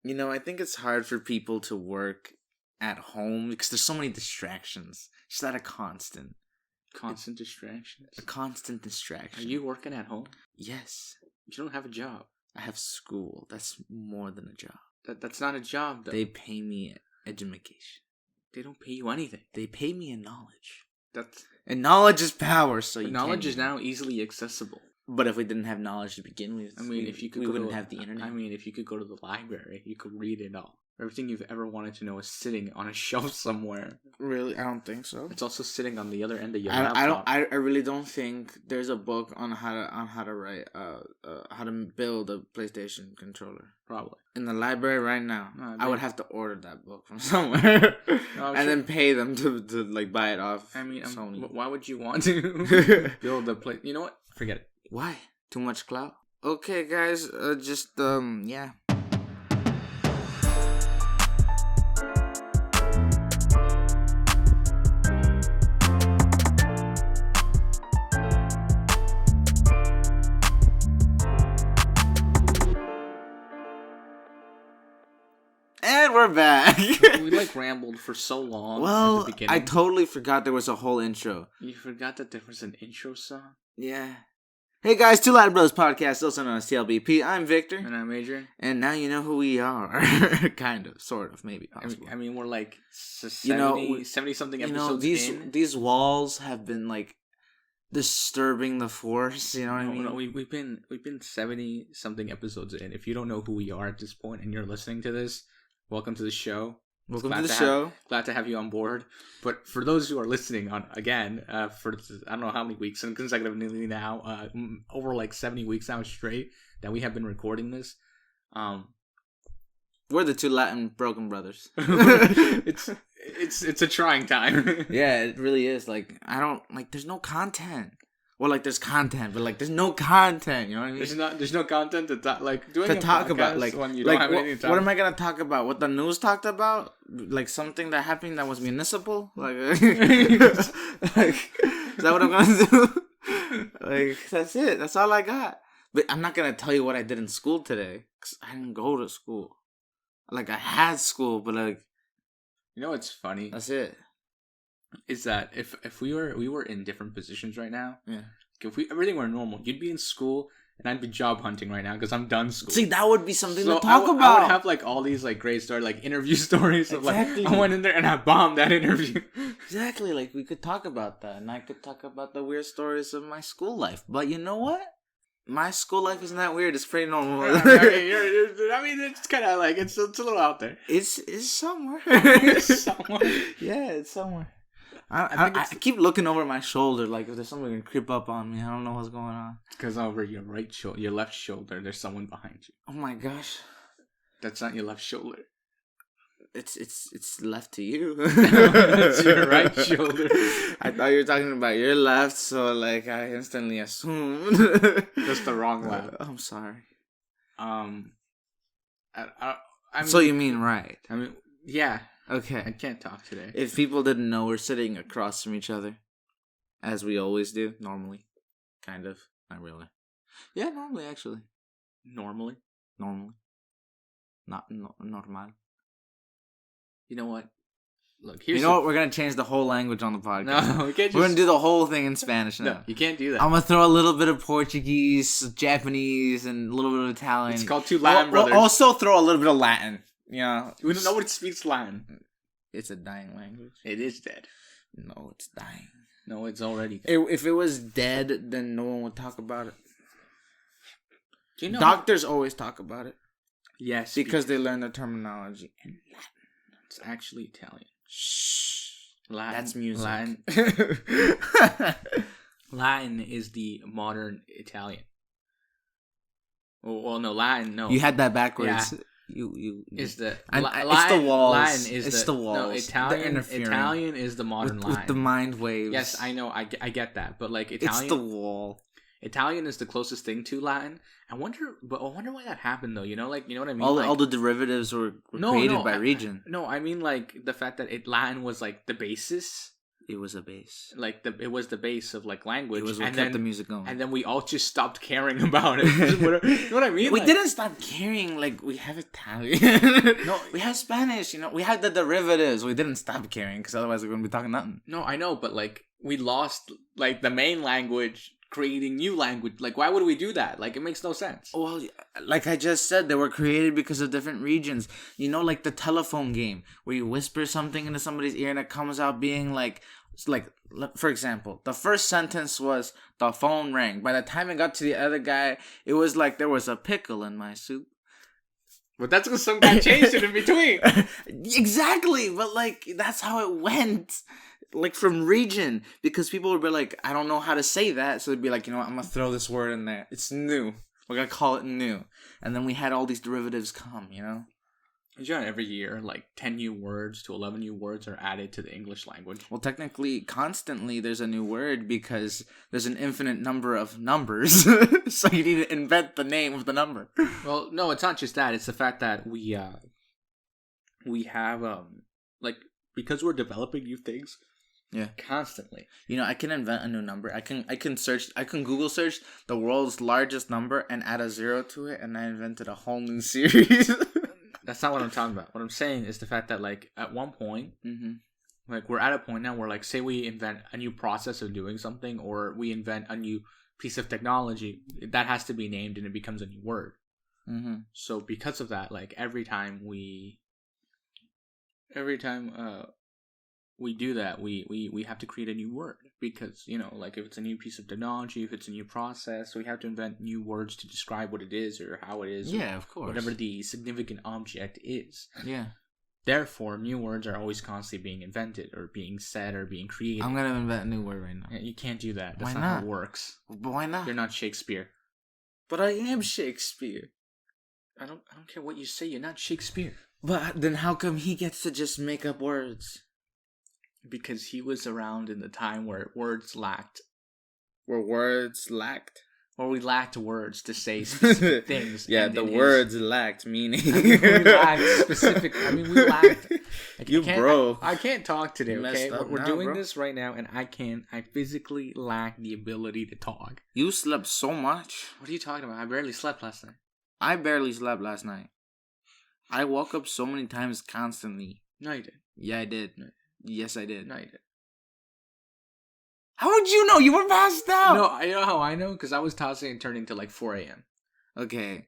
I think it's hard for people to work at home because there's so many distractions. Just that a constant distractions. A constant distraction. Are you working at home? Yes. You don't have a job. I have school. That's more than a job. That's not a job, though. They pay me education. They don't pay you anything. They pay me in knowledge. And knowledge is power, so knowledge is now easily accessible. But if we didn't have knowledge to begin with, we wouldn't have the internet. I mean, if you could go to the library, you could read it all. Everything you've ever wanted to know is sitting on a shelf somewhere. Really? I don't think so. It's also sitting on the other end of your laptop. I really don't think there's a book on how to write how to build a PlayStation controller. Probably in the library right now. I would have to order that book from somewhere then pay them to like buy it off. I mean, Sony. Why would you want to build a play? You know what? Forget it. Why? Too much clout? Okay, guys. Yeah. And we're back. We rambled for so long. Well, at the beginning. I totally forgot there was a whole intro. You forgot that there was an intro song? Yeah. Hey guys, Two Latin Brothers Podcast, also known as T.L.B.P. I'm Victor. And I'm Adrian. And now you know who we are. Kind of, sort of, maybe. I mean, we're 70-something episodes in. These walls have been disturbing the force, you know what I mean? No, we've been 70-something episodes in. If you don't know who we are at this point and you're listening to this, welcome to the show. Welcome to the show. Glad to have you on board. But for those who are listening for I don't know how many weeks, and consecutively now, over 70 weeks now straight that we have been recording this. We're the two Latin broken brothers. It's a trying time. Yeah, it really is. There's no content. Well, there's content, but there's no content. You know what I mean? There's no content to talk about. When you don't have anything to talk. What am I gonna talk about? What the news talked about? Something that happened that was municipal. Is that what I'm gonna do? That's it. That's all I got. But I'm not gonna tell you what I did in school today, because I didn't go to school. I had school, but You know what's funny? That's it. Is that if we were in different positions right now? Yeah. If everything were normal, you'd be in school and I'd be job hunting right now because I'm done school. See, that would be something to talk about. I would have all these great stories, interview stories of exactly. I went in there and I bombed that interview. Exactly. We could talk about that, and I could talk about the weird stories of my school life. But you know what? My school life isn't that weird. It's pretty normal. I mean, it's kind of it's a little out there. It's somewhere. It's somewhere. Yeah, it's somewhere. I keep looking over my shoulder if there's something gonna creep up on me. I don't know what's going on. Because over your your left shoulder, there's someone behind you. Oh my gosh. That's not your left shoulder. It's left to you. It's your right shoulder. I thought you were talking about your left, so I instantly assumed. That's the wrong left. I'm sorry. So you mean right? I mean, yeah. Okay. I can't talk today. If people didn't know, we're sitting across from each other, as we always do, normally. Kind of. Not really. Yeah, normally, actually. Normally? Not normal. You know what? Look, you know what? We're going to change the whole language on the podcast. No, we can't We're going to do the whole thing in Spanish now. No, you can't do that. I'm going to throw a little bit of Portuguese, Japanese, and a little bit of Italian. It's called Two Latin Brothers. We'll also throw a little bit of Latin. Yeah. We don't know what speaks Latin. It's a dying language. It is dead. No, it's dying. No, it's already dead. If it was dead, then no one would talk about it. Do you know Doctors always talk about it. Yes. Because they learn the terminology in Latin. It's actually Italian. Shh. Latin. That's music. Latin is the modern Italian. Well, no, Latin, no. You had that backwards. Yeah. You is the Latin, it's the walls. Latin is the walls. No, Italian is the modern line with the mind waves. Yes, I know. I get that, but Italian. It's the wall. Italian is the closest thing to Latin. I wonder why that happened though. You know what I mean? All the derivatives were created by region. No, I mean the fact that Latin was the basis. It was a base. Like it was the base of like language. It was what kept the music going. And then we all just stopped caring about it. You know what I mean? We didn't stop caring. Like we have Italian. No, we have Spanish. You know, we have the derivatives. We didn't stop caring because otherwise we wouldn't be talking nothing. No, I know, but like we lost like the main language, creating new language. Like why would we do that? Like it makes no sense. Well, like I just said, they were created because of different regions. You know, like the telephone game where you whisper something into somebody's ear and it comes out being like, for example, the first sentence was the phone rang. By the time it got to the other guy, it was like there was a pickle in my soup. But that's because some guy changed it in between. Exactly, but like that's how it went. Like from region, because people would be like, I don't know how to say that, so they'd be like, you know what, I'm gonna throw this word in there. It's new. We're gonna call it new. And then we had all these derivatives come, you know? Every year, like 10 new words to 11 new words are added to the English language. Well, technically, constantly there's a new word because there's an infinite number of numbers. So you need to invent the name of the number. Well, no, it's not just that. It's the fact that we have like because we're developing new things. Yeah, constantly. You know, I can invent a new number. I can Google search the world's largest number and add a 0 to it, and I invented a whole new series. That's not what I'm talking about. What I'm saying is the fact that, like, at one point, like, we're at a point now where, like, say we invent a new process of doing something, or we invent a new piece of technology, that has to be named and it becomes a new word. So because of that, like, every time we do that, we have to create a new word because, you know, like if it's a new piece of technology, if it's a new process, we have to invent new words to describe what it is or how it is. Yeah, of course. Whatever the significant object is. Yeah. Therefore, new words are always constantly being invented or being said or being created. I'm going to invent a new word right now. You can't do that. That's Why not how not? it works. But why not? You're not Shakespeare. But I am Shakespeare. I don't care what you say. You're not Shakespeare. But then how come he gets to just make up words? Because he was around in the time where words lacked. Where words lacked? Or we lacked words to say specific things. Yeah, the words lacked meaning. We lacked specific. We lacked. I can't talk today. Okay, we're doing this right now, and I physically lack the ability to talk. You slept so much. What are you talking about? I barely slept last night. I barely slept last night. I woke up so many times constantly. No, you did. Yeah, I did. No. Yes, I did. No, you did. How would you know? You were passed out. No, I know how I know, because I was tossing and turning till like 4 a.m. Okay.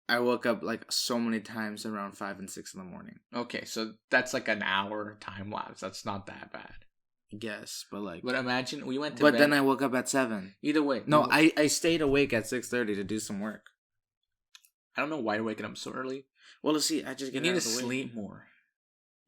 I woke up like so many times around 5 and 6 in the morning. Okay, so that's like an hour time lapse. That's not that bad. I guess, but like... But imagine we went to bed. But then I woke up at 7. Either way. No, I stayed awake at 6:30 to do some work. I don't know why you're waking up so early. Well, let's see. I just get You need to sleep more.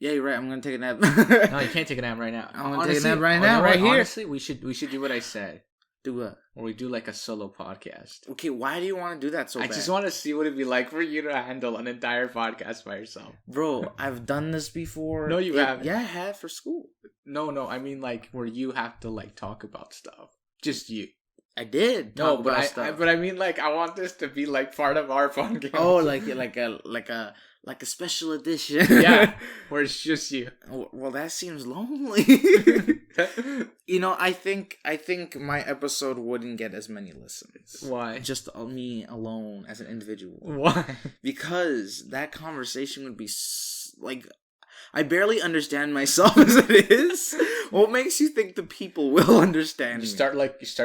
Yeah, you're right. I'm gonna take a nap. No, you can't take a nap right now. I'm gonna take a nap right now, right here. Honestly, we should do what I said. Do what? Or we do like a solo podcast. Okay, why do you want to do that so bad? I just want to see what it'd be like for you to handle an entire podcast by yourself. Bro, I've done this before. No, you haven't. Yeah, I have for school. No, I mean like where you have to like talk about stuff. Just you. I did. No, but I mean like I want this to be like part of our fun game. Oh, like a special edition. Yeah, where it's just you. Well, that seems lonely. You know, I think my episode wouldn't get as many listens. Why? Just me alone as an individual. Why? Because that conversation would be like, I barely understand myself as it is. What makes you think the people will understand? You start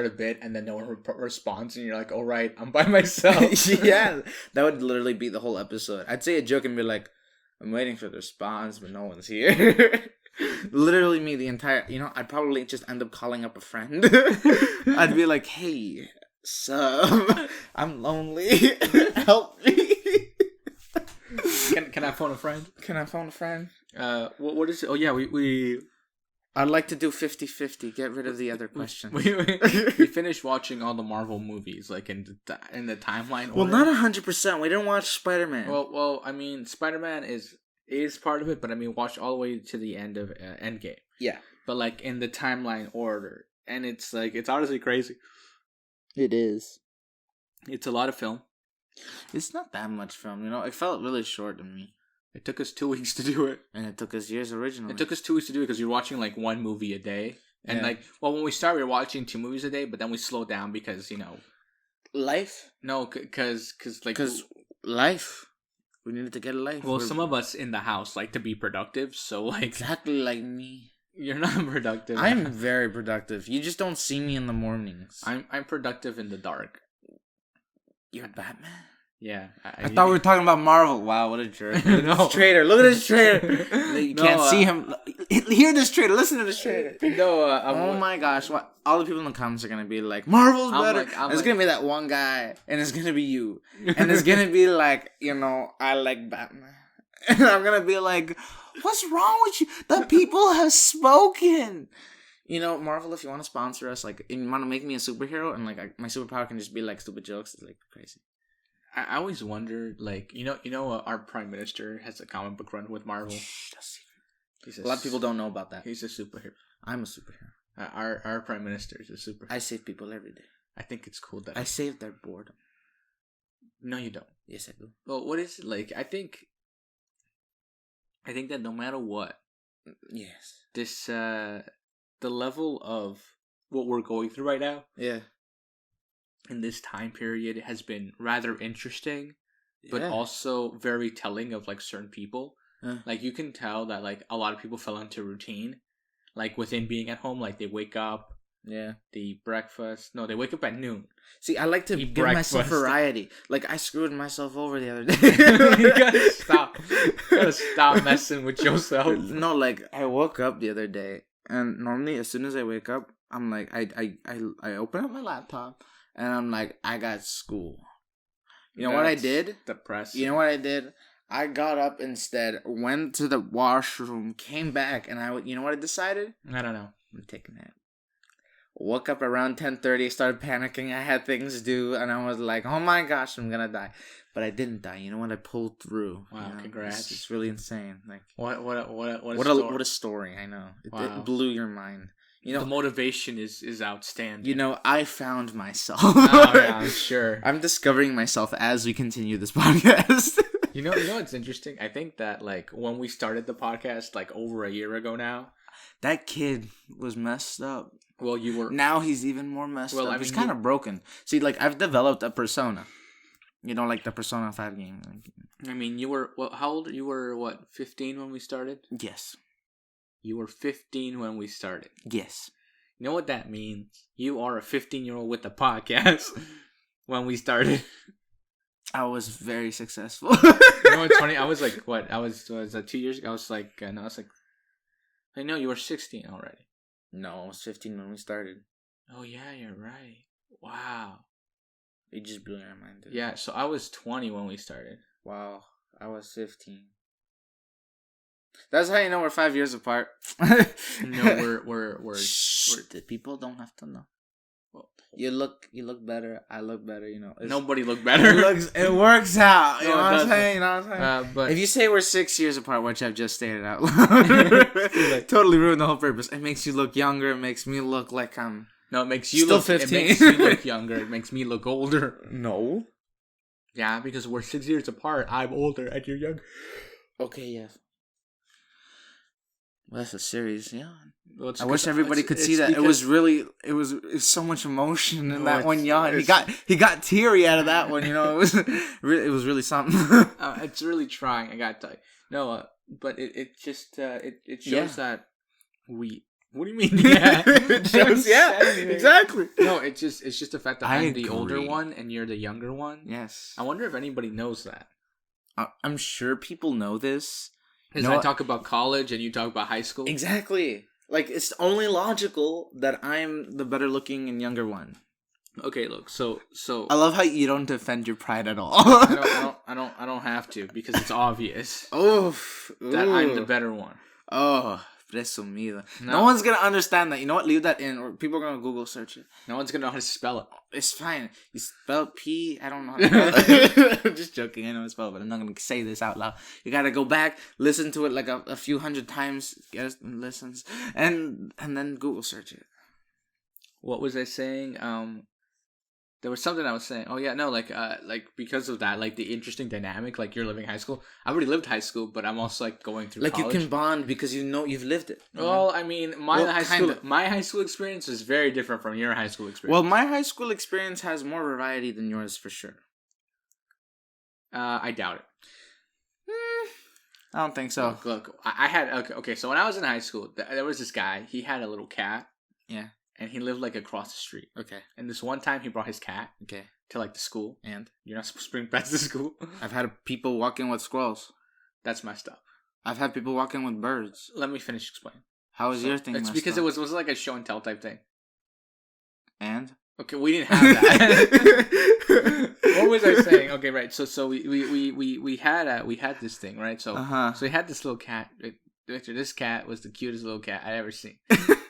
a bit and then no one responds and you're like, "All right, I'm by myself." Yeah, that would literally be the whole episode. I'd say a joke and be like, "I'm waiting for the response, but no one's here." Literally me the entire. You know, I'd probably just end up calling up a friend. I'd be like, "Hey, sup? I'm lonely. Help me." Can I phone a friend? Can I phone a friend? What is it? Oh yeah, we I'd like to do 50-50. Get rid of the other questions. We finished watching all the Marvel movies, like in the timeline order. Well, not 100%. We didn't watch Spider-Man. Well, I mean, Spider-Man is part of it, but I mean, watched all the way to the end of Endgame. Yeah, but like in the timeline order, and it's honestly crazy. It is. It's a lot of film. It's not that much film, you know. It felt really short to me. It took us 2 weeks to do it. And it took us years originally. It took us 2 weeks to do it because you're watching like one movie a day. And when we started, we were watching 2 movies a day, but then we slowed down because, life? No, because life. We needed to get a life. Well, some of us in the house like to be productive, so like... Exactly like me. You're not productive. I'm very productive. You just don't see me in the mornings. I'm productive in the dark. You're Batman? Yeah. I thought we were talking about Marvel. Wow, what a jerk. Look at this traitor. Look at this traitor. You can't see him. Hear this traitor. Listen to this traitor. Oh my gosh. What? All the people in the comments are going to be like, Marvel's better. It's going to be that one guy. And it's going to be you. And it's going to be like, I like Batman. And I'm going to be like, what's wrong with you? The people have spoken. Marvel, if you want to sponsor us, like, and you want to make me a superhero, and like my superpower can just be like stupid jokes, it's like crazy. I always wondered, like, our prime minister has a comic book run with Marvel. Shh, that's secret. A lot of people don't know about that. He's a superhero. I'm a superhero. Our prime minister is a superhero. I save people every day. I think it's cool that I save their boredom. No, you don't. Yes, I do. Well, what is it like? I think that no matter what, yes, this the level of what we're going through right now, in this time period has been rather interesting, but also very telling of like certain people. Like you can tell that like a lot of people fell into routine, like within being at home. Like they wake up, they eat breakfast. No, they wake up at noon. See, I like to give myself variety. Like I screwed myself over the other day. You gotta stop. You gotta stop messing with yourself. No, like I woke up the other day, and normally as soon as I wake up, I'm like I open up my laptop. And I'm like, I got school. You know what I did? Depressing. You know what I did? I got up instead, went to the washroom, came back, and you know what I decided? I don't know. I'm taking a nap. Woke up around 10:30, started panicking. I had things to do, and I was like, oh my gosh, I'm gonna die. But I didn't die. You know what? I pulled through. Wow, congrats. It's really insane. Like what a story. I know. It blew your mind. The motivation is outstanding. I found myself. Oh, yeah, I'm sure. I'm discovering myself as we continue this podcast. You know what's interesting? I think that like when we started the podcast like over a year ago now, that kid was messed up. Well, you were. Now he's even more messed up. He's kind of broken. See, like I've developed a persona. Like the Persona 5 game. I mean, you were how old? You were 15 when we started? Yes. You were 15 when we started. Yes. You know what that means? You are a 15-year-old with a podcast when we started. I was very successful. You know what's funny? I was like, what? I was 2 years ago. I was like, I know you were 16 already. No, I was 15 when we started. Oh, yeah, you're right. Wow. You just blew my mind, dude. Yeah, so I was 20 when we started. Wow. I was 15. That's how you know we're 5 years apart. No, we're Shh, the people don't have to know. Well, you look better. I look better. Nobody look better. It works out. You know what I'm saying? But if you say we're 6 years apart, which I've just stated out loud, totally ruined the whole purpose. It makes you look younger. It makes me look like I'm. No, it makes you still look 15. It makes you look younger. It makes me look older. No. Yeah, because we're 6 years apart. I'm older and you're younger. Okay, yes. Well, that's a series, yeah. Well, I wish everybody could see that. It was so much emotion in that one yawn. He got teary out of that one. It was really something. It's really trying. I got to tell you. No, but it just it shows that we. What do you mean? Yeah, it shows. Yeah, exactly. No, it's just the fact that I'm the older one and you're the younger one. Yes. I wonder if anybody knows that. I'm sure people know this. Because I talk about college and you talk about high school. Exactly. Like, it's only logical that I'm the better looking and younger one. Okay, look, so I love how you don't defend your pride at all. I don't have to because it's obvious. That I'm the better one. Oh, presumido. No one's gonna understand that. You know what? Leave that in, or people are gonna Google search it. No one's gonna know how to spell it. It's fine. You spell P. I don't know how to spell it. I'm just joking. I know how to spell it, but I'm not gonna say this out loud. You gotta go back, listen to it like a few hundred times, get listens, and then Google search it. What was I saying? There was something I was saying. Oh yeah, no, like because of that, like the interesting dynamic, like you're living high school. I already lived high school, but I'm also like going through like college. you can bond because you've lived it. Well, I mean, my high school experience is very different from your high school experience. Well, my high school experience has more variety than yours for sure. I doubt it. I don't think so. Look, I had okay. So when I was in high school, there was this guy. He had a little cat. Yeah. And he lived like across the street. Okay. And this one time he brought his cat. Okay. To like the school. And you're not supposed to bring pets to school. I've had people walk in with squirrels. That's messed up. I've had people walk in with birds. Let me finish explaining. Your thing? It's because it was like a show and tell type thing. And okay, we didn't have that. What was I saying? Okay, right. So we had this thing, right? So so we had this little cat. This cat was the cutest little cat I ever seen.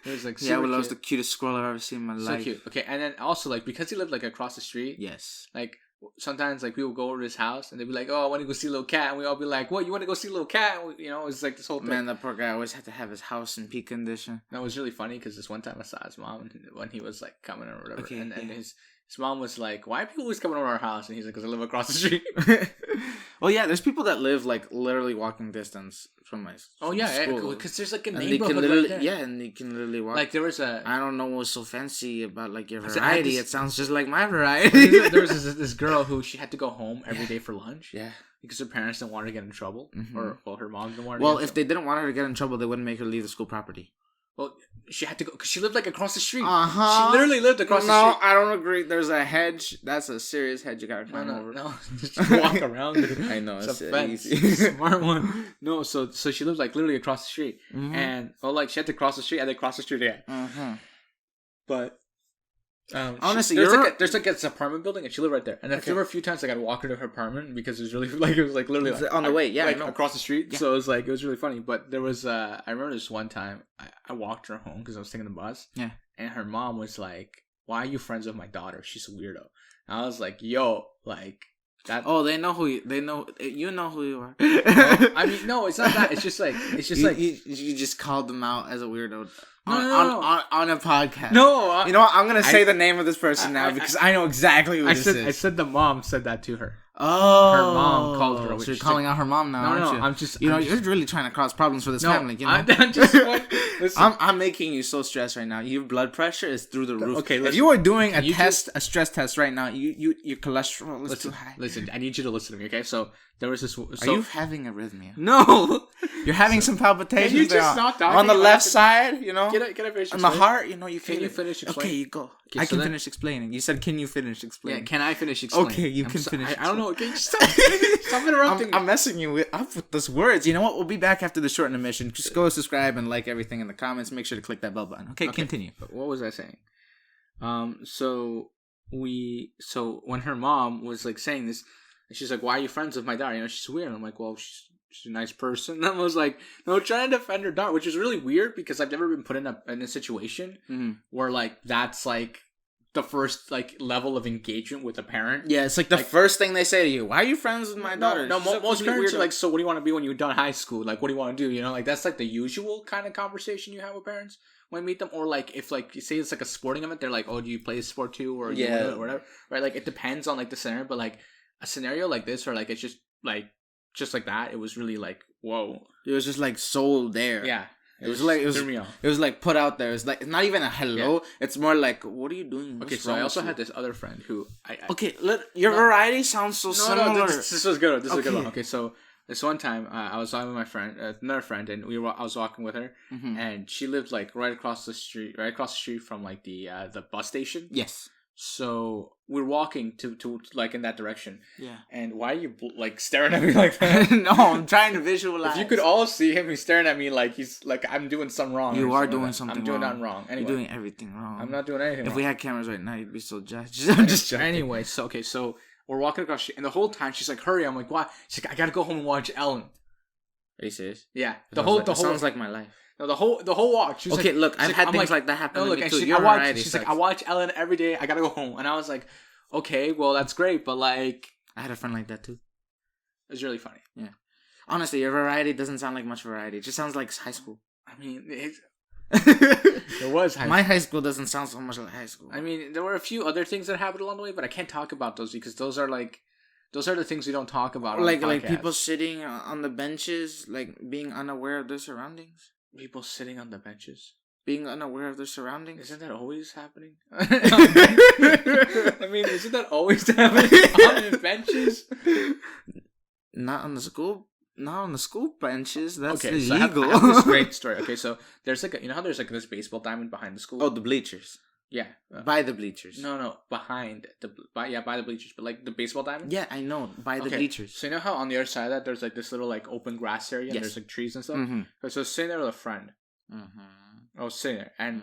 It was like it was the cutest squirrel I've ever seen in my life. So cute. Okay, and then also like because he lived like across the street. Yes. Like sometimes like people go over to his house and they'd be like, "Oh, I want to go see little cat," and we all be like, "What? You want to go see little cat?" And you know, it's like this whole thing. Man, that poor guy always had to have his house in peak condition. That was really funny because this one time I saw his mom when he was like coming or whatever, okay, and his mom was like, "Why are people always coming over our house?" And he's like, "Because I live across the street." Well, yeah, there's people that live like literally walking distance from my school. Oh yeah, because there's like a and neighborhood right there. Yeah, and they can literally walk. Like there was I don't know what's so fancy about like your variety. It sounds just like my variety. There was this girl who she had to go home every day for lunch. Yeah. Because her parents didn't want her to get in trouble, or her mom didn't want her. Well, if they didn't want her to get in trouble, they wouldn't make her leave the school property. Well, she had to go because she lived like across the street. She literally lived across the street. No, I don't agree. There's a hedge. That's a serious hedge you gotta climb over. No, just walk around. I know it's a fence. Smart one. No, so she lived like literally across the street, and like she had to cross the street and then cross the street again. But honestly, there's like this apartment building, and she lived right there. And there were a few times like I'd walk her to her apartment because it was really like it was like literally on the way, like across the street. Yeah. So it was really funny. But there was I remember this one time I walked her home because I was taking the bus. Yeah, and her mom was like, "Why are you friends with my daughter? She's a weirdo." And I was like, "Yo, like." That, they know who you know who you are. No, I mean, no, it's not that. It's just like you just called them out as a weirdo on a podcast. No, you know what? I'm gonna say the name of this person now because I know exactly who this is. I said the mom said that to her. Oh, her mom called her. So you're calling out her mom now, aren't you? I'm just. You're really trying to cause problems for this family. You know? I'm making you so stressed right now. Your blood pressure is through the roof. Okay, if you were doing a stress test right now, your cholesterol is too high. Listen, I need you to listen to me, okay? So there was this. Are you having arrhythmia? No, you're having some palpitations. Can you just not talk on the left side? You know, can I finish on the heart. You know, can you finish explaining? Okay, you go. Okay, I can finish explaining. You said, "Can you finish explaining?" Yeah, can I finish explaining? Okay, you can finish. I don't know. Okay, stop interrupting me. I'm messing you up with those words. You know what? We'll be back after the short intermission. Just go subscribe and like everything in the comments. Make sure to click that bell button. Okay, continue. What was I saying? So when her mom was like saying this, she's like, "Why are you friends with my daughter? You know, she's weird." And I'm like, "Well, she's a nice person." And I was like, "No, trying to defend her daughter," which is really weird because I've never been put in a situation where like that's like the first like level of engagement with a parent. Yeah, it's like the first thing they say to you. "Why are you friends with my daughter?" No, most parents are like, "So what do you want to be when you're done high school? Like, what do you want to do?" You know, like that's like the usual kind of conversation you have with parents when you meet them. Or like if like you say it's like a sporting event, they're like, "Oh, do you play a sport too?" Or or whatever, right? Like it depends on like the scenario, but like a scenario like this or like it's just like that. It was really like whoa. It was just like so there. Yeah. It was like put out there. It's like it's not even a hello. Yeah. It's more like, what are you doing? Okay, so I also had this other friend who your variety sounds so similar. No, this was good. This was a good one. Okay, so this one time I was talking with my friend, another friend, and I was walking with her, and she lived like right across the street from like the bus station. Yes. So we're walking to like in that direction. Yeah. And why are you like staring at me like that? No, I'm trying to visualize. If you could all see him, he's staring at me like he's like I'm doing something wrong. You are doing something. I'm doing nothing wrong. Anyway, you're doing everything wrong. I'm not doing anything. If wrong. we had cameras right now, you'd be so judged. I'm just joking. Anyway, so we're walking across the street, and the whole time she's like, "Hurry!" I'm like, "Why?" She's like, "I gotta go home and watch Ellen." Are you serious? Yeah. The whole sounds like my life. No, the whole walk. She was okay, like, look, I've had things like that happen to me too. She's like, "I watch Ellen every day. I gotta go home," and I was like, "Okay, well that's great, but like." I had a friend like that too. It was really funny. Yeah. Honestly, your variety doesn't sound like much variety. It just sounds like high school. I mean, It was high My school. high school doesn't sound so much like high school. I mean, there were a few other things that happened along the way, but I can't talk about those because those are the things we don't talk about. Like people sitting on the benches, like being unaware of their surroundings. People sitting on the benches. Being unaware of their surroundings. Isn't that always happening? I mean, isn't that always happening on the benches? Not on the school benches. That's okay, illegal. So I have this great story. Okay, so there's you know how there's this baseball diamond behind the school? Oh, the bleachers. Yeah. By the bleachers. No, by the bleachers, but like the baseball diamond? Yeah, I know. By the bleachers. So you know how on the other side of that there's like this little like open grass area and there's like trees and stuff? Mm-hmm. So I was sitting there with a friend. I was sitting there and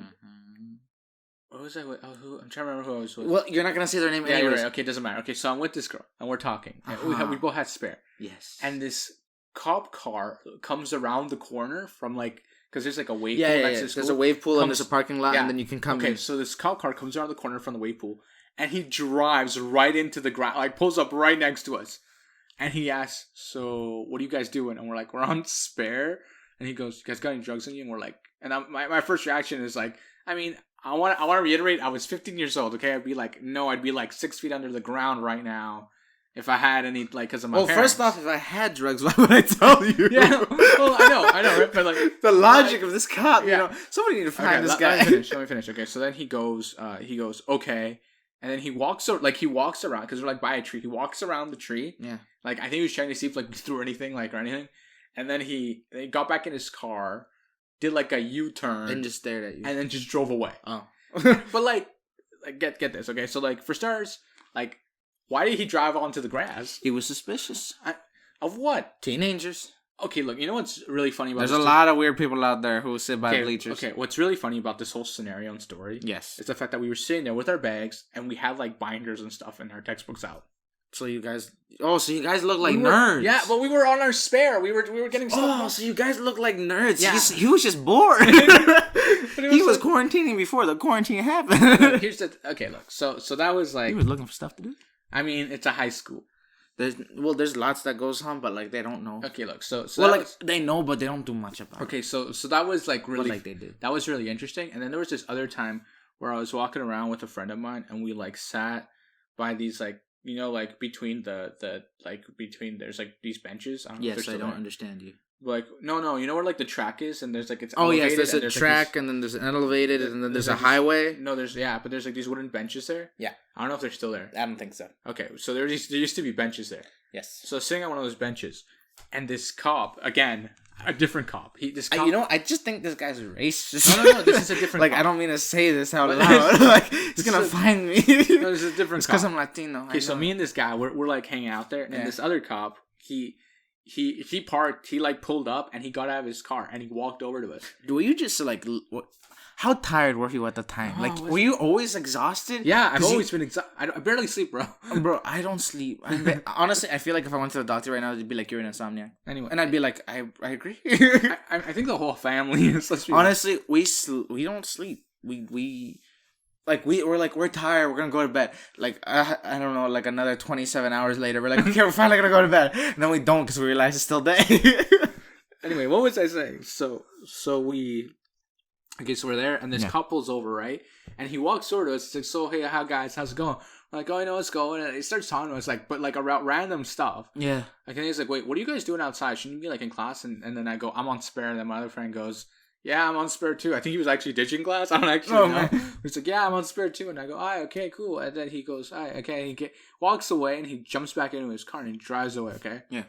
what was I with? I'm trying to remember who I was with. Well, you're not gonna say their name anyways. You're right. Okay, doesn't matter. Okay, so I'm with this girl and we're talking. And we both had spare. Yes. And this cop car comes around the corner from like because there's like a wave pool next to the school. There's a wave pool and there's a parking lot and then you can come in. Okay, so this cop car comes around the corner from the wave pool and he drives right into the ground, like pulls up right next to us. And he asks, so what are you guys doing? And we're like, we're on spare. And he goes, you guys got any drugs on you? And we're like, and my first reaction is like, I mean, I want to reiterate, I was 15 years old, okay? I'd be like, no, I'd be like 6 feet under the ground right now. If I had any, like, because of my parents. First off, if I had drugs, why would I tell you? Yeah, well, I know, right? But, like... the logic of this cop, you know. Somebody need to find this guy. Let me finish. Okay, so then he goes, okay. And then he walks around, because we're, like, by a tree. He walks around the tree. Yeah. Like, I think he was trying to see if, like, we threw anything, like, or anything. And then he got back in his car, did, like, a U-turn. And just stared at you. And then just drove away. Oh. But, like get this, okay? So, like, for starters, like... Why did he drive onto the grass? He was suspicious. Of what? Teenagers. Okay, look, you know what's really funny about There's a lot of weird people out there who sit by bleachers. Okay, what's really funny about this whole scenario and story is the fact that we were sitting there with our bags and we had like binders and stuff and our textbooks out. So you guys look like nerds. Yeah, but we were on our spare. We were getting stuff. Oh, so you guys look like nerds. Yeah. He was just bored. He was quarantining before the quarantine happened. Okay, look. So that was like he was looking for stuff to do. I mean, it's a high school. There's lots that goes on, but like they don't know. Okay, look. So they know, but they don't do much about it. Okay, so that was like really like they did. That was really interesting. And then there was this other time where I was walking around with a friend of mine, and we like sat by these like you know like between there's like these benches. I don't understand you. Like no, you know where like the track is, and there's like it's yes, there's a track, and then there's an elevated, and then there's a highway. No, but there's like these wooden benches there. Yeah, I don't know if they're still there. I don't think so. Okay, so there used to be benches there. Yes. So sitting on one of those benches, and this cop again, a different cop. I just think this guy's racist. No, this is a different. Like cop. I don't mean to say this out loud. Like he's gonna find me. No, this is a different. It's because I'm Latino. Okay, so me and this guy, we're like hanging out there, and this other cop, he parked, he like pulled up and he got out of his car and he walked over to us. Were you just like, how tired were you at the time? Were you always exhausted? Yeah, I've always been exhausted. I barely sleep, bro. Bro, I don't sleep. Honestly, I feel like if I went to the doctor right now, they'd be like, you're an insomniac. Anyway. And I'd be like, I agree. I think the whole family is. Honestly, we don't sleep. We're tired. We're gonna go to bed. Like I don't know. Like another 27 hours later, we're like, okay, we're finally gonna go to bed. And then we don't because we realize it's still day. Anyway, what was I saying? So we're there, and this cop pulls over, right? And he walks over to us. He's like, "So hey, how's it going?" We're like, "Oh, I know it's going." And he starts talking to us but about random stuff. Yeah. Like, and he's like, "Wait, what are you guys doing outside? Shouldn't you be like in class?" And then I go, "I'm on spare." And then my other friend goes, "Yeah, I'm on spare too." I think he was actually ditching class. I don't actually know. Man. He's like, "Yeah, I'm on spare too." And I go, okay, cool." And then he goes, okay. And he walks away and he jumps back into his car and he drives away, okay? Yeah.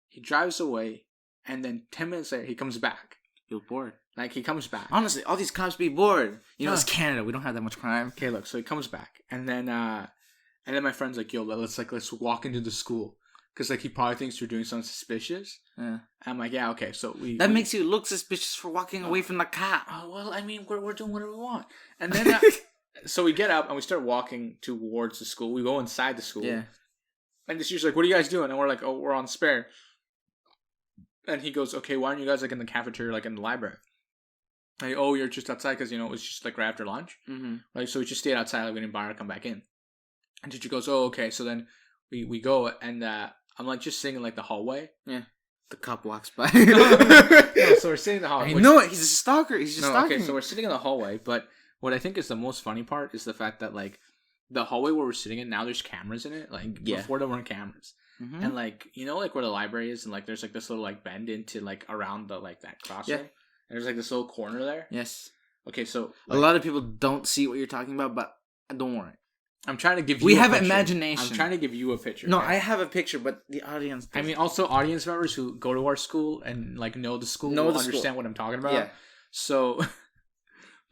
He drives away and then 10 minutes later he comes back. You're bored. Like, he comes back. Honestly, all these cops be bored. You know, it's Canada. We don't have that much crime. Okay, look, so he comes back. And then my friend's like, yo, let's walk into the school. Because, like, he probably thinks you're doing something suspicious. Yeah. I'm like, yeah, okay, so That makes you look suspicious for walking away from the cop. Oh, well, I mean, we're doing whatever we want. And then, so we get up and we start walking towards the school. We go inside the school. Yeah. And this dude's like, what are you guys doing? And we're like, oh, we're on spare. And he goes, okay, why aren't you guys, like, in the cafeteria, like, in the library? Like, oh, you're just outside because, you know, it was just, like, right after lunch. Mm-hmm. Like, so we just stayed outside. Like, we didn't buy her come back in. And teacher goes, oh, okay. So then we go and I'm, like, just sitting in, like, the hallway. Yeah. The cop walks by. No, so we're sitting in the hallway. I know it. He's a stalker. He's just stalking. Okay, so we're sitting in the hallway, but what I think is the most funny part is the fact that like the hallway where we're sitting in now, there's cameras in it. Like before there weren't cameras, and like like where the library is, and like there's like this little like bend into like around the like that classroom, and there's like this little corner there. Yes. Okay, so like, a lot of people don't see what you're talking about, but don't worry. I'm trying to give you. We have imagination. I'm trying to give you a picture. No, I have a picture, but the audience doesn't. I mean, also audience members who go to our school and like know the school will understand what I'm talking about. Yeah. So,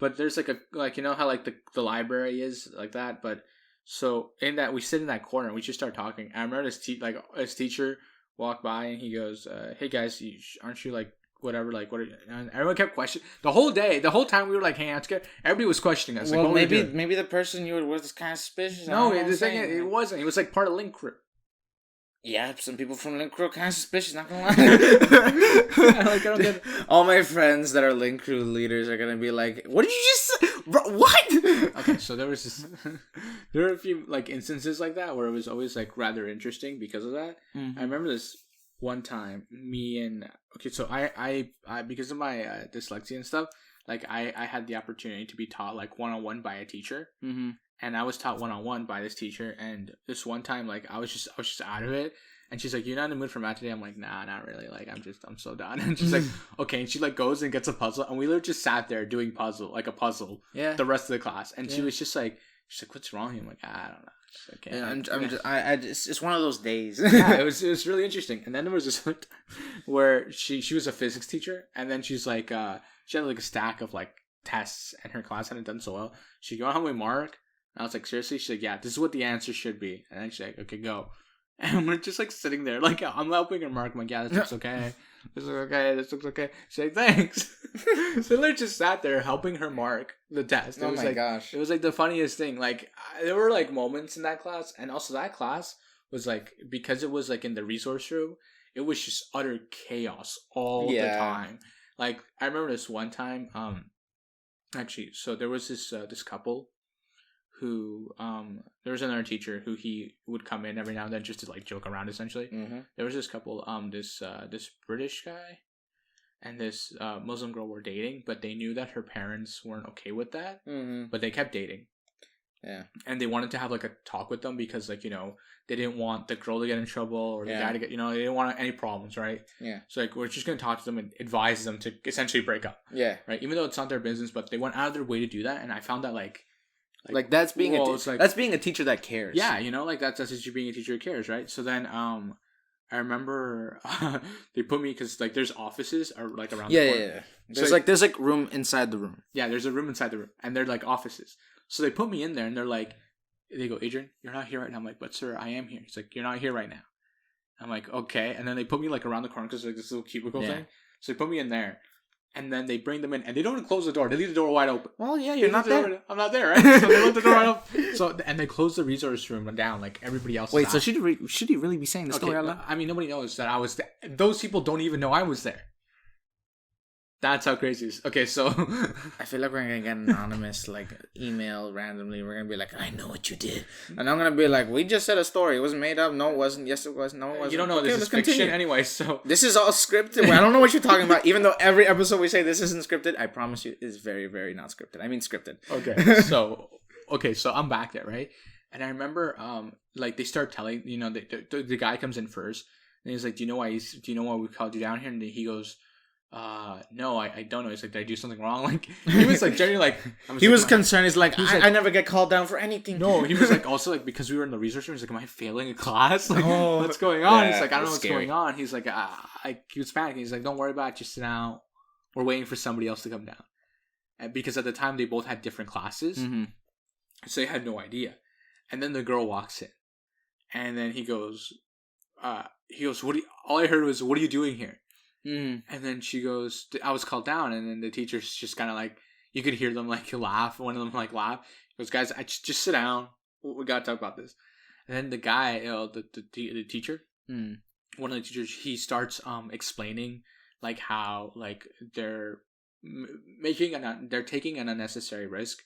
but there's like how like the library is like that, but so in that we sit in that corner and we just start talking. I remember this teacher walked by and he goes, "Hey guys, aren't you like?" Whatever, like what? And everyone kept questioning the whole time we were like hanging out together. Everybody was questioning us. Well, like, maybe the person you were with is kind of suspicious. No, the thing is, it wasn't. He was like part of Link Crew. Yeah, some people from Link Crew are kind of suspicious. Not gonna lie. I don't get all my friends that are Link Crew leaders are gonna be like, "What did you just say? What?" Okay, so there were a few like instances like that where it was always like rather interesting because of that. Mm-hmm. I remember this. One time, so I because of my dyslexia and stuff, like I had the opportunity to be taught like 1-on-1 by a teacher, and I was taught 1-on-1 by this teacher. And this one time, like I was just out of it, and she's like, "You're not in the mood for math today?" I'm like, "Nah, not really. Like I'm so done." And she's like, "Okay," and she like goes and gets a puzzle, and we literally just sat there doing a puzzle, the rest of the class, and she was just like, she's like, "What's wrong?" I'm like, "I don't know." Okay. Yeah, it's one of those days. Yeah, it was really interesting. And then there was this where she was a physics teacher, and then she's like she had like a stack of like tests, and her class hadn't done so well. She go, "How many mark?" And I was like, "Seriously?" She's like, "Yeah, this is what the answer should be." And then she's like, "Okay, go." And we're just like sitting there, like I'm helping her mark. I'm like, "Yeah, this looks okay. This looks okay. This looks okay." She's like, "Thanks." So they just sat there helping her mark the test. It was gosh. It was like the funniest thing. Like there were like moments in that class, and also that class was like, because it was like in the resource room, it was just utter chaos all the time. Like I remember this one time, actually, so there was this couple who there was another teacher who he would come in every now and then just to like joke around essentially. There was this couple, this British guy and this Muslim girl were dating, but they knew that her parents weren't okay with that, but they kept dating. Yeah. And they wanted to have like a talk with them because like, they didn't want the girl to get in trouble or the guy to get, they didn't want any problems, right? Yeah. So like, we're just going to talk to them and advise them to essentially break up. Yeah. Right? Even though it's not their business, but they went out of their way to do that. And I found that like that's being that's being a teacher that cares. Yeah, like that's just being a teacher who cares, right? So then I remember they put me because like there's offices or like around the corner. Yeah. There's like room inside the room. Yeah, there's a room inside the room, and they're like offices. So they put me in there, and they're like, they go, "Adrian, you're not here right now." I'm like, "But sir, I am here." He's like, "You're not here right now." I'm like, "Okay," and then they put me like around the corner because like this little cubicle thing. So they put me in there. And then they bring them in, and they don't close the door. They leave the door wide open. Well, yeah, you're not there. I'm not there, right? So they left the door wide open. So, and they close the resource room down, like everybody else. Wait, so should he really be saying the story out loud? I mean, nobody knows that I was there. Those people don't even know I was there. That's how crazy it is. Okay, so I feel like we're gonna get an anonymous like email randomly. We're gonna be like, "I know what you did," and I'm gonna be like, "We just said a story. It wasn't made up. No, it wasn't. Yes, it was. No, it wasn't." You don't know this is fiction anyway. So this is all scripted. I don't know what you're talking about. Even though every episode we say this isn't scripted, I promise you, it's very, very not scripted. I mean, scripted. Okay, so I'm back there, right? And I remember, like they start telling, the guy comes in first, and he's like, "Do you know why we called you down here?" And he goes, no, I don't know. He's like, "Did I do something wrong?" Like, he was like, generally like, he was concerned. He's like, I never get called down for anything. No, he was like, also like, because we were in the research room, he's like, "Am I failing a class? Like, what's going on?" He's like, "I don't know what's going on." He's like, he was panicking. He's like, "Don't worry about it. Just sit down. We're waiting for somebody else to come down." And because at the time they both had different classes, so they had no idea. And then the girl walks in, and then he goes, "What? All I heard was, 'What are you doing here?'" And then she goes, "I was called down." And then the teacher's just kind of like, you could hear them like laugh. One of them like laugh. He goes, "Guys, I just sit down. We gotta talk about this." And then the guy, the teacher, one of the teachers, he starts explaining like how like they're taking an unnecessary risk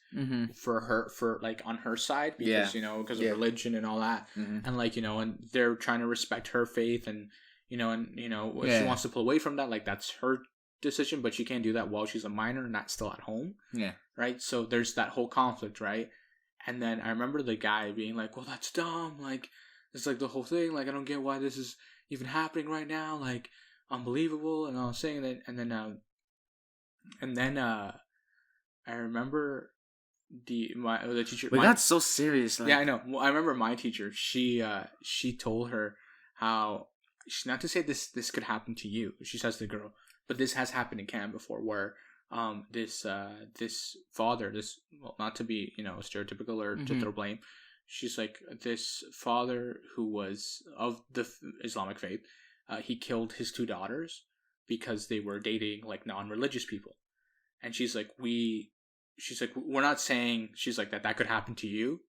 for like on her side because because of religion and all that, and like and they're trying to respect her faith and and if she wants to pull away from that, like that's her decision, but she can't do that while she's a minor and not still at home. Yeah. Right. So there's that whole conflict, right? And then I remember the guy being like, well, that's dumb. Like, it's like the whole thing. Like, I don't get why this is even happening right now. Like, unbelievable. And I was saying that. And then I remember the teacher. We got so serious. Like, yeah, I know. Well, I remember my teacher. She told her how, not to say this could happen to you. She says to the girl, but this has happened in Canada before, where this father, not to be stereotypical or to throw blame, she's like, this father who was of the Islamic faith, he killed his 2 daughters because they were dating like non-religious people, and she's like, we're not saying, she's like, that could happen to you,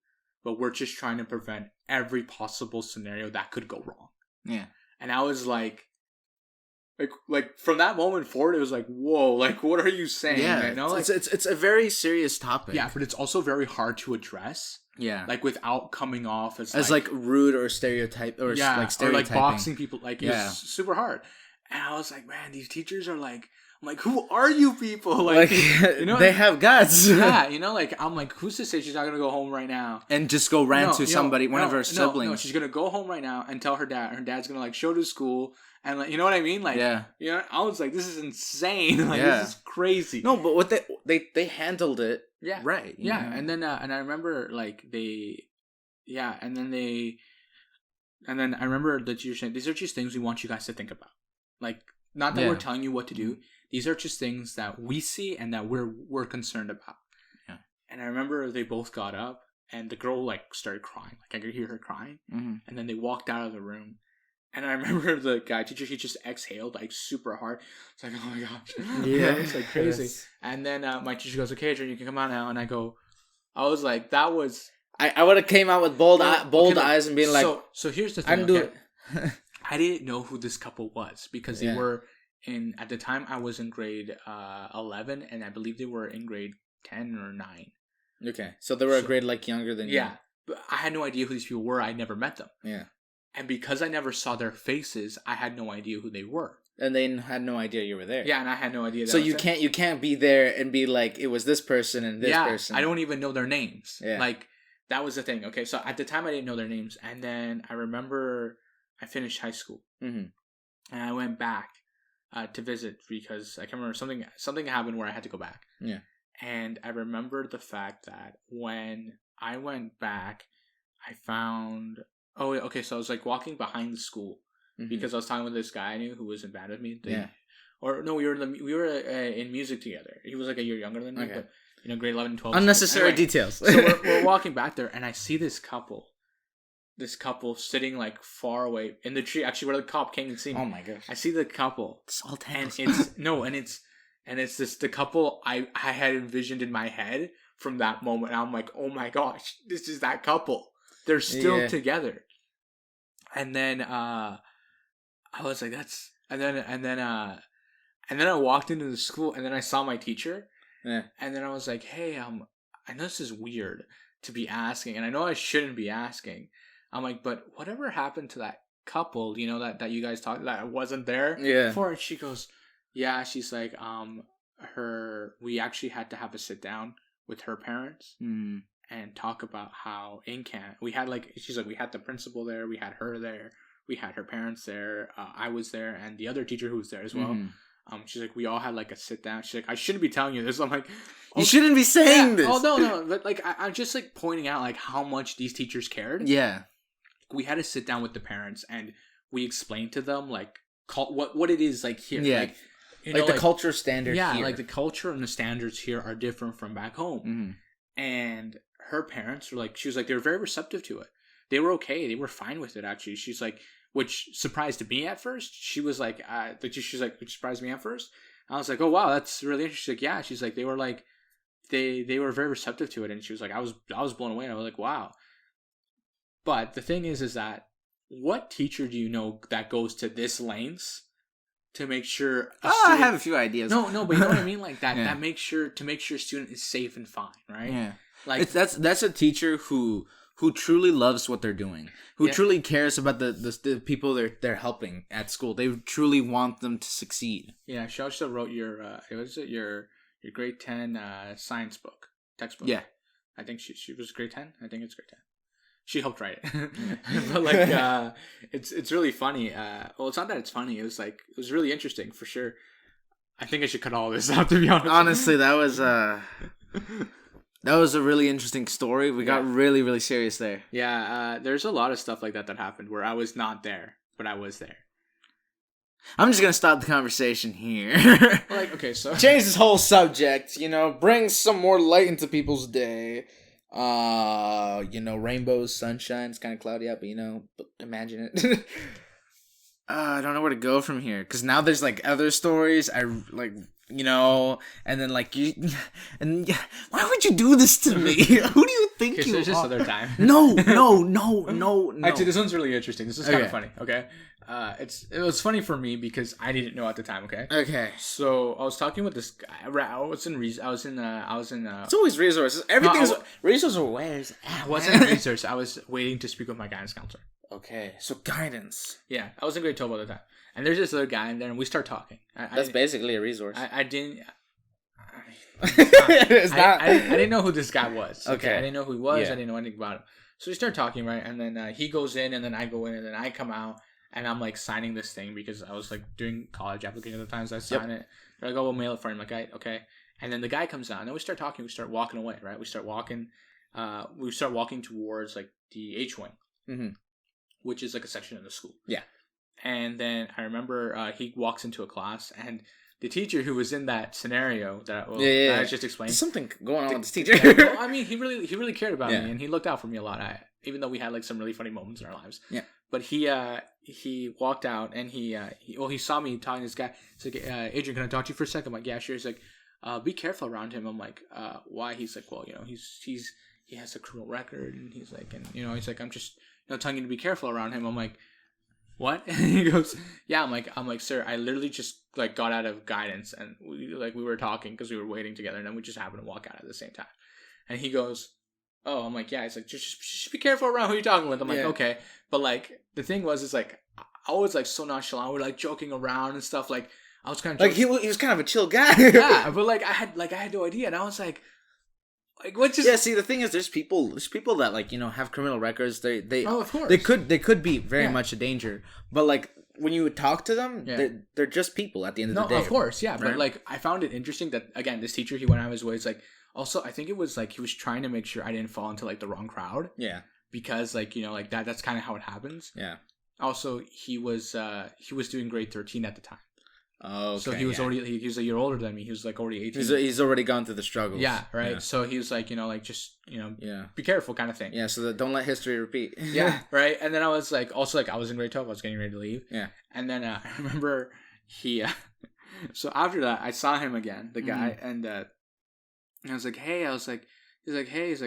but we're just trying to prevent every possible scenario that could go wrong. Yeah. And I was like from that moment forward, it was like, whoa, like, what are you saying? Yeah, Like, it's a very serious topic. Yeah, but it's also very hard to address. Yeah, like without coming off as like rude or stereotype or like stereotyping. Or like boxing people. Like, it's super hard. And I was like, man, these teachers are like, I'm like, who are you people? Like they have guts. Yeah, like, I'm like, who's to say she's not gonna go home right now and just go rant to somebody, one of her siblings? No, she's gonna go home right now and tell her dad. Her dad's gonna like show to school. And like, you know what I mean? Like, I was like, this is insane. Like, this is crazy. No, but what they handled it, right? Yeah, and then and I remember like and then I remember that you were saying, these are just things we want you guys to think about. Like, not that we're telling you what to do. These are just things that we see and that we're concerned about. Yeah. And I remember they both got up, and the girl like started crying. Like, I could hear her crying, and then they walked out of the room. And I remember the guy teacher, he just exhaled like super hard. It's like, oh my gosh. Yeah. It's like crazy. Yes. And then my teacher goes, okay, Adrian, you can come out now. And I was like, that was... I would have came out with bold eyes and being like... So here's the thing. I didn't know who this couple was because they were at the time I was in grade 11, and I believe they were in grade 10 or 9. Okay. So they were a grade like younger than you. Yeah. But I had no idea who these people were. I never met them. Yeah. And because I never saw their faces, I had no idea who they were. And they had no idea you were there. Yeah, and I had no idea. So you can't be there and be like, it was this person and this person. I don't even know their names. Yeah. Like, that was the thing. Okay, so at the time I didn't know their names, and then I remember I finished high school, and I went back to visit because I can remember something happened where I had to go back. Yeah. And I remember the fact that when I went back, I found. Oh, okay. So I was like walking behind the school because I was talking with this guy I knew who was in band with me. Or no, we were in music together. He was like a year younger than me, but grade 11 and 12. Unnecessary details. So we're walking back there, and I see this couple sitting like far away in the tree, actually where the cop came and see me. Oh my gosh! I see the couple. It's all tangles. And it's the couple I had envisioned in my head from that moment. And I'm like, oh my gosh, this is that couple. They're still together. And then I was like, that's, and then I walked into the school, and then I saw my teacher, and then I was like, hey, I know this is weird to be asking, and I know I shouldn't be asking. I'm like, but whatever happened to that couple, that you guys talked, that I wasn't there before? And she goes, yeah, she's like, we actually had to have a sit down with her parents. And talk about how in Canada we had she's like, we had the principal there, we had her there, we had her parents there, I was there, and the other teacher who was there as well. She's like, we all had like a sit down. She's like, I shouldn't be telling you this. I'm like, you shouldn't be saying this. Oh no, but like I'm just like pointing out like how much these teachers cared. Yeah, we had to sit down with the parents, and we explained to them like what it is like here. Yeah. Like the culture standard. Yeah, here. Like the culture and the standards here are different from back home. And her parents were like, she was like, they were very receptive to it. They were okay. They were fine with it, actually. She's like, which surprised me at first. She was like, she's like, which surprised me at first. I was like, oh, wow, that's really interesting. She's like, yeah. She's like, they were like, they were very receptive to it. And she was like, I was blown away. And I was like, wow. But the thing is that what teacher do you know that goes to this lengths to make sure I have a few ideas. No, but you know what I mean? Like that, that makes sure a student is safe and fine, right? Yeah. Like that's a teacher who who truly loves what they're doing, who truly cares about the people they're helping at school. They truly want them to succeed. Yeah, she also wrote your your grade 10 science textbook. Yeah, I think she was grade 10. I think it's grade 10. She helped write it. But like it's really funny. Well, it's not that it's funny. It was really interesting for sure. I think I should cut all this out, to be honest. Honestly, that was a really interesting story. We got really, really serious there. Yeah, there's a lot of stuff like that happened where I was not there, but I was there. I'm just gonna stop the conversation here. Like, okay, so change this whole subject. Bring some more light into people's day. Rainbows, sunshine. It's kind of cloudy out, but imagine it. I don't know where to go from here, because now there's like other stories. And then like why would you do this to me? Who do you think you are? Just other time. No. Actually, this one's really interesting. This is kind of funny. Okay, it was funny for me because I didn't know at the time. Okay. So I was talking with this guy. I was in. It's always resources. Everything's resources or where's. I wasn't in research. I was waiting to speak with my guidance counselor. Okay, so guidance. Yeah, I was in grade 12 at the time. And there's this other guy in there, and we start talking. That's basically a resource. I didn't... It's not. I didn't know who this guy was. Okay. I didn't know who he was. Yeah. I didn't know anything about him. So we start talking, right? And then he goes in, and then I go in, and then I come out, and I'm like signing this thing because I was like doing college application at the time, so I sign it. They're like, oh, we'll mail it for him. Like, okay. And then the guy comes out, and then we start talking. We start walking away, right? We start walking towards like the H wing. Mm-hmm. Which is like a section of the school. Yeah. And then I remember he walks into a class, and the teacher who was in that scenario that I just explained. There's something going on with this teacher. Well, I mean, he really cared about me, and he looked out for me a lot. Even though we had like some really funny moments in our lives. Yeah. But he walked out, and he saw me talking to this guy. He's like, Adrian, can I talk to you for a second? I'm like, yeah, sure. He's like, be careful around him. I'm like, why? He's like, well, he has a criminal record, and he's like, I'm just telling you to be careful around him. I'm like, what? And he goes, yeah. I'm like, sir, I literally just like got out of guidance, and we were talking because we were waiting together, and then we just happened to walk out at the same time. And he goes, oh. I'm like, yeah. He's like, just be careful around who you're talking with. I'm like, okay. But like the thing was, is like I was like so nonchalant. We're like joking around and stuff. Like I was kind of like he was kind of a chill guy. Yeah, but like I had no idea, and I was like what just... Yeah, see, the thing is, there's people that like have criminal records. They of course they could be very much a danger, but like when you talk to them, they're just people at the end of the day. No, of course, yeah. Right? But like I found it interesting that again, this teacher, he went out of his way. It's like also I think it was like he was trying to make sure I didn't fall into like the wrong crowd. Yeah, because like like that's kind of how it happens. Yeah. Also, he was doing grade 13 at the time. Oh, okay, so he was already he was a year older than me. He was like already 18. He's already gone through the struggles. Yeah, right. Yeah. So he was like, just be careful kind of thing. Yeah, so that don't let history repeat. Yeah, right. And then I was like, also like I was in grade 12. I was getting ready to leave. Yeah. And then I remember he. So after that, I saw him again, the guy, and I was like, hey, he's like,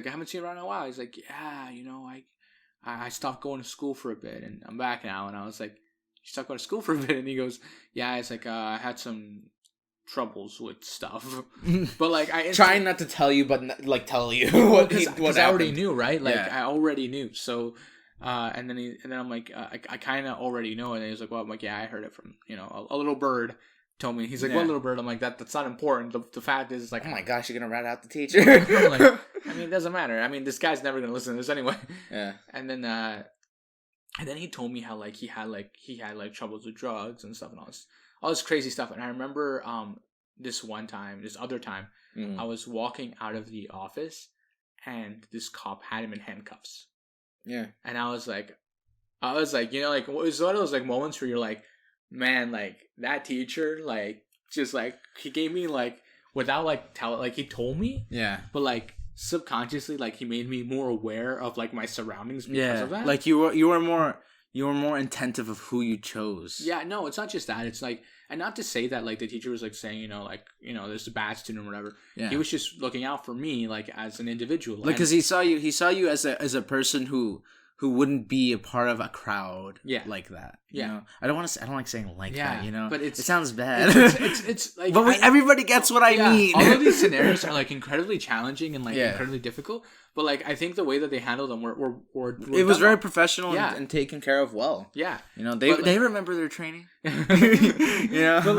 I haven't seen you around in a while. He's like, yeah, I stopped going to school for a bit, and I'm back now. And I was like, you stopped going to school for a bit? And he goes, yeah, it's like I had some troubles with stuff, but like I trying not to tell you, but like tell you because I already knew, right? Like I already knew. So and then I'm like I kind of already know, and he's like, well, I'm like, yeah, I heard it from a little bird told me. He's like, what little bird? I'm like, that's not important. The fact is, like, oh my gosh, you're gonna rat out the teacher. I'm like, I mean, it doesn't matter. I mean, this guy's never gonna listen to this anyway. Yeah. And then he told me how like he had troubles with drugs and stuff and all this crazy stuff. And I remember this other time, I was walking out of the office, and this cop had him in handcuffs. Yeah. And I was like, it was one of those like moments where you're like, man, like that teacher, like just like he gave me like without like he told me. Yeah. But like subconsciously, like he made me more aware of like my surroundings because of that. Like you were more attentive of who you chose. Yeah, no, it's not just that. It's like, and not to say that like the teacher was like saying, there's a bad student or whatever. Yeah. He was just looking out for me like as an individual. Like, because he saw you as a person who who wouldn't be a part of a crowd like that. You Yeah. know? I don't like saying like that, you know? But it sounds bad. It's like... But everybody gets what I mean. All of these scenarios are, like, incredibly challenging and, like, incredibly difficult. But, like, I think the way that they handled them were it was very professional and taken care of well. Yeah. You know, they remember their training. Yeah. But,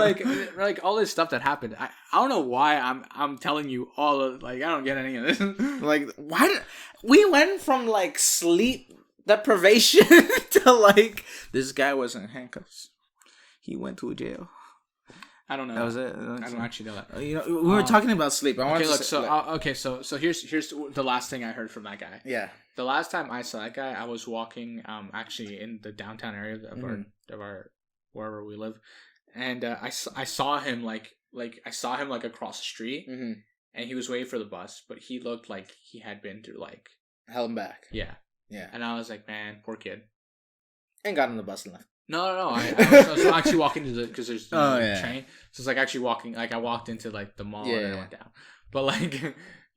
like all this stuff that happened, I don't know why I'm telling you all of, like, I don't get any of this. Like, why did... We went from, like, sleep deprivation to, like, this guy was in handcuffs. He went to jail. I don't know. That was it. I don't actually know that. You know, we were talking about sleep. So here's the last thing I heard from that guy. Yeah. The last time I saw that guy, I was walking actually in the downtown area of our wherever we live, and I saw him like across the street, and he was waiting for the bus, but he looked like he had been through like hell and back. Yeah. Yeah. And I was like, man, poor kid. And got on the bus and left. No. I was actually walking to because there's train. So it's like actually walking. Like I walked into like the mall and I went down. But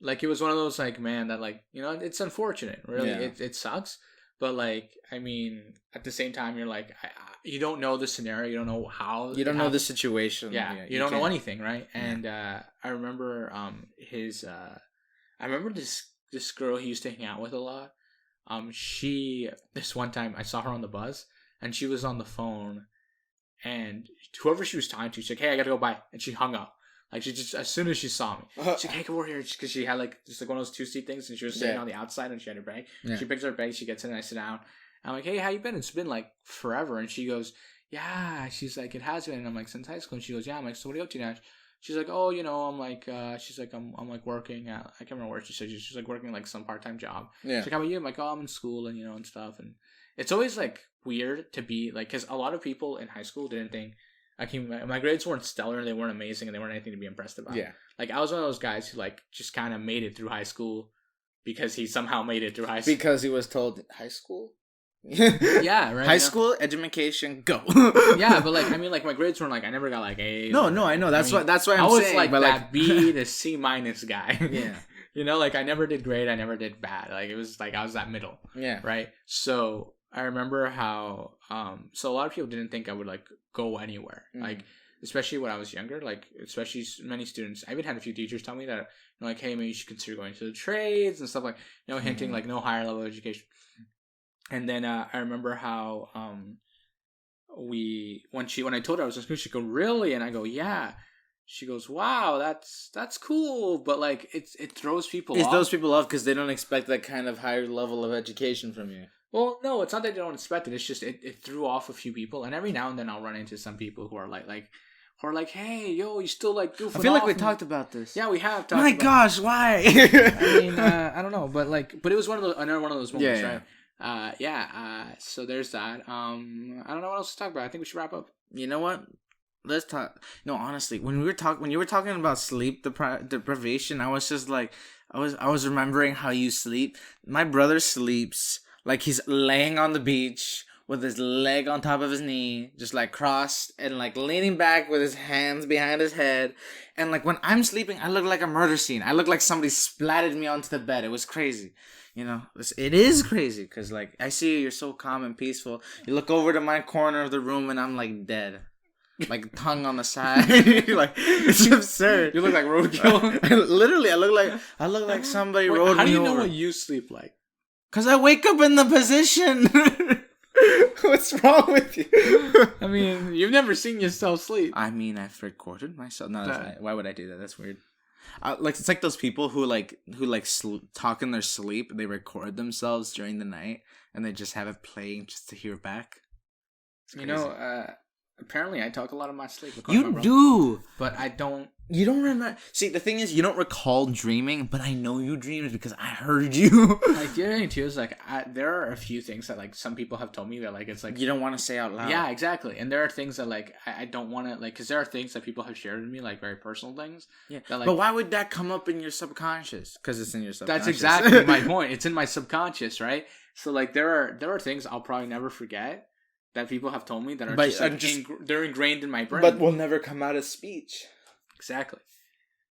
like it was one of those like, man, that like, you know, it's unfortunate. Really, it sucks. But like, I mean, at the same time, you're like, you don't know the scenario. You don't know how. You don't know the situation. Yeah, you don't know anything, right? And I remember I remember this girl he used to hang out with a lot. This one time I saw her on the bus and she was on the phone and whoever she was talking to, she's like, hey, I gotta go by. And she hung up. Like she just, as soon as she saw me, she's like, hey, come over here. Cause she had like, just like one of those 2-seat things and she was sitting on the outside and she had her bag. Yeah. She picks up her bag, she gets in and I sit down. And I'm like, hey, how you been? It's been like forever. And she goes, yeah. She's like, it has been. And I'm like, since high school. And she goes, yeah. I'm like, so what are you up to now? She's like, oh, you know, I'm like, she's like, I'm like working at, I can't remember where she said, she's like working like some part-time job. Yeah. She's like, how about you? I'm like, oh, I'm in school and, you know, and stuff. And it's always like weird to be like, cause a lot of people in high school didn't think, my grades weren't stellar and they weren't amazing and they weren't anything to be impressed about. Yeah. Like I was one of those guys who like just kind of made it through high school because he somehow made it through high school. Because he was told high school? Yeah, right. High school education, go. Yeah, but like I mean, like my grades weren't like I never got like A's. No, I know. That's why I'm saying. I was like that B to C- guy. Yeah. You know, like I never did great. I never did bad. Like it was like I was that middle. Yeah. Right. So I remember how so a lot of people didn't think I would like go anywhere. Like especially when I was younger. Like especially many students. I even had a few teachers tell me that, you know, like, hey, maybe you should consider going to the trades and stuff like, you know, hinting like no higher level education. And then I remember how when I told her I was in school, she go, really? And I go, yeah. She goes, wow, that's cool, but like it throws people off. It throws people off because they don't expect that kind of higher level of education from you. Well, no, it's not that they don't expect it. It's just it threw off a few people, and every now and then I'll run into some people who are like, hey, yo, you still like goofing off. I feel like we talked about this. Yeah, we have talked. My gosh, why? I mean, I don't know, but it was another one of those moments, right? So there's that. I don't know what else to talk about. I think we should wrap up. You know what? Let's talk. No, honestly, when you were talking about sleep deprivation, I was just like, I was remembering how you sleep. My brother sleeps like he's laying on the beach with his leg on top of his knee, just like crossed and like leaning back with his hands behind his head. And like when I'm sleeping, I look like a murder scene. I look like somebody splatted me onto the bed. It was crazy. You know, it is crazy because, like, I see you're so calm and peaceful. You look over to my corner of the room and I'm, like, dead. Like, tongue on the side. Like, it's absurd. You look like roadkill. Literally, I look like somebody rode me over. How do you know what you sleep like? Because I wake up in the position. What's wrong with you? I mean, you've never seen yourself sleep. I mean, I've recorded myself. No, why would I do that? That's weird. Like it's like those people who talk in their sleep. They record themselves during the night and they just have it playing just to hear back. You know, apparently I talk a lot in my sleep. You do, but I don't. You don't remember. See, the thing is, you don't recall dreaming, but I know you dreamed because I heard you. Like the other thing too is like there are a few things that like some people have told me that like it's like you don't want to say out loud. Yeah, exactly. And there are things that like I don't want to like because there are things that people have shared with me like very personal things. Yeah, that, like, but why would that come up in your subconscious? Because it's in your subconscious. That's exactly my point. It's in my subconscious, right? So like there are things I'll probably never forget that people have told me that are they're ingrained in my brain, but will never come out as speech. Exactly.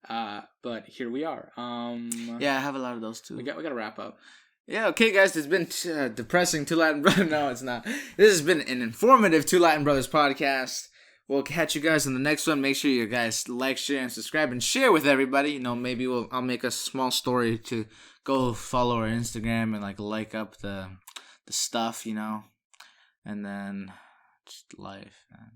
But here we are. Yeah, I have a lot of those too. We got to wrap up. Yeah, okay, guys. It's been depressing Two Latin Brothers. No, it's not. This has been an informative Two Latin Brothers podcast. We'll catch you guys in the next one. Make sure you guys like, share, and subscribe, and share with everybody. You know, maybe I'll make a small story to go follow our Instagram and like up the stuff, you know, and then just life, man.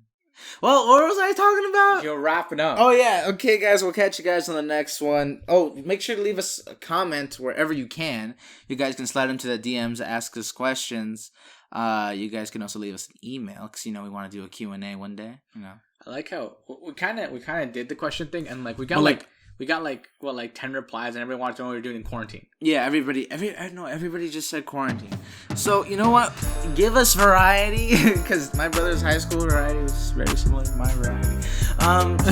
Well, what was I talking about? You're wrapping up. Oh, yeah. Okay, guys. We'll catch you guys on the next one. Oh, make sure to leave us a comment wherever you can. You guys can slide into the DMs, ask us questions. You guys can also leave us an email because, you know, we want to do a Q&A one day, you know. I like how we kind of did the question thing, and like we got 10 replies, and everyone wanted to know what we were doing in quarantine. Yeah, everybody just said quarantine. So, you know what? Give us variety, because my brother's high school variety was very similar to my variety.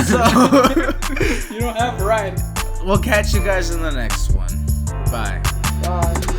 So You don't have variety. We'll catch you guys in the next one. Bye. Bye.